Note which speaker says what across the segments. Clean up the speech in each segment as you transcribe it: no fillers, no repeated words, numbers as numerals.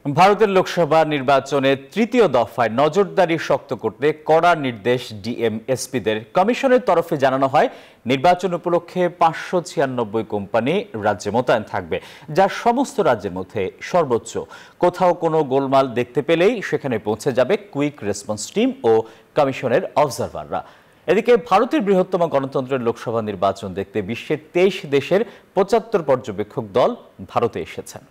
Speaker 1: ভারতের লোকসভা নির্বাচনে তৃতীয় দফায় নজরদারি শক্ত করতে কড়া নির্দেশ ডিএমএসপিদের। কমিশনের তরফে জানানো হয়, নির্বাচন উপলক্ষে 596 কোম্পানি রাজ্যে মোতায়েন থাকবে, যা সমস্ত রাজ্যের মধ্যে সর্বোচ্চ। কোথাও কোনো গোলমাল দেখতে পেলেই সেখানে পৌঁছে যাবে কুইক রেসপন্স টিম ও কমিশনের অবজারভাররা। এদিকে ভারতের বৃহত্তম গণতন্ত্রের লোকসভা নির্বাচন দেখতে বিশ্বের 23 দেশের 75 পর্যবেক্ষক দল ভারতে এসেছেন।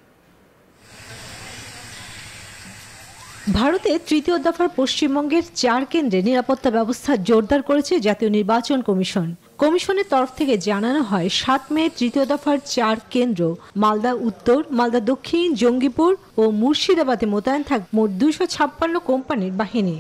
Speaker 2: ভারতে তৃতীয় দফার পশ্চিমবঙ্গের 4 কেন্দ্রে নিরাপত্তা ব্যবস্থা জোরদার করেছে জাতীয় নির্বাচন কমিশন। কমিশনের তরফ থেকে জানানো হয়, 7 মে তৃতীয় দফার 4 কেন্দ্র মালদা উত্তর, মালদা দক্ষিণ, জঙ্গিপুর ও মুর্শিদাবাদে মোতায়েন থাকবে মোট 256 কোম্পানির বাহিনী।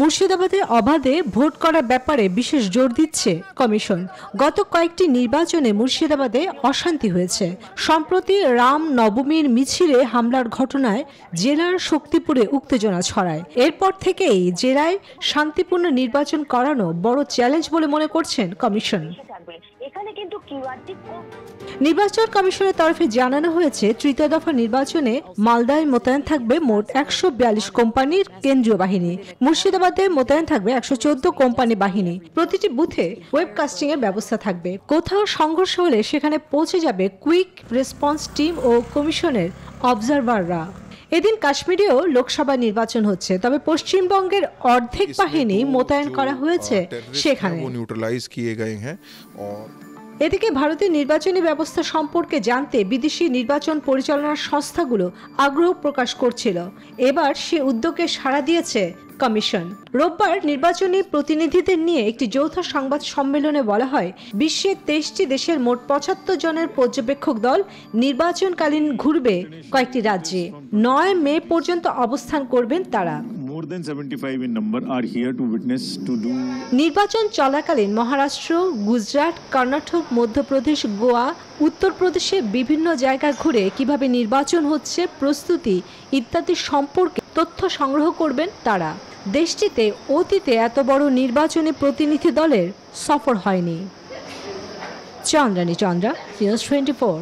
Speaker 2: মুর্শিদাবাদে অবাধে ভোট করার ব্যাপারে বিশেষ জোর দিচ্ছে কমিশন। গত কয়েকটি নির্বাচনে মুর্শিদাবাদে অশান্তি হয়েছে। সম্প্রতি রাম নবমীর মিছিলে হামলার ঘটনায় জেলার শক্তিপুরে উত্তেজনা ছড়ায়। এরপর থেকেই জেলায় শান্তিপূর্ণ নির্বাচন করানো বড় চ্যালেঞ্জ বলে মনে করছেন কমিশন। নির্বাচন কমিশনের তরফে জানানো হয়েছে, তৃতীয় দফা নির্বাচনে মালদায় মোতায়েন থাকবে মোট 142 কোম্পানির কেন্দ্রীয় বাহিনী। মুর্শিদাবাদে মোতায়েন থাকবে 114 কোম্পানি বাহিনী। প্রতিটি বুথে ওয়েবকাস্টিং এর ব্যবস্থা থাকবে। কোথাও সংঘর্ষ হলে সেখানে পৌঁছে যাবে কুইক রেসপন্স টিম ও কমিশনের অবজারভাররা। এদিন কাশ্মীরেও লোকসভা নির্বাচন হচ্ছে, তবে পশ্চিমবঙ্গের অর্ধেক বাহিনী মোতায়েন করা হয়েছে সেখানে। এদিকে ভারতের নির্বাচনী ব্যবস্থা সম্পর্কে জানতে বিদেশি নির্বাচন পরিচালনার সংস্থাগুলো আগ্রহ প্রকাশ করছিল। এবার সে উদ্যোগে সাড়া দিয়েছে কমিশন। রোববার নির্বাচনী প্রতিনিধিদের নিয়ে একটি যৌথ সংবাদ সম্মেলনে বলা হয়, বিশ্বের 23টি দেশের মোট 75 জনের পর্যবেক্ষক দল নির্বাচনকালীন ঘুরবে কয়েকটি রাজ্যে। 9 মে পর্যন্ত অবস্থান করবেন তারা। নির্বাচন চলাকালীন মহারাষ্ট্র, গুজরাট, কর্ণাটক, মধ্যপ্রদেশ, গোয়া, উত্তরপ্রদেশে বিভিন্ন জায়গা ঘুরে কিভাবে নির্বাচন হচ্ছে, প্রস্তুতি ইত্যাদি সম্পর্কে তথ্য সংগ্রহ করবেন তারা। দেশটিতে অতীতে এত বড় নির্বাচনী প্রতিনিধি দলের সফর হয়নি। চন্দ্রানী চন্দ্রা, নিউজ 24।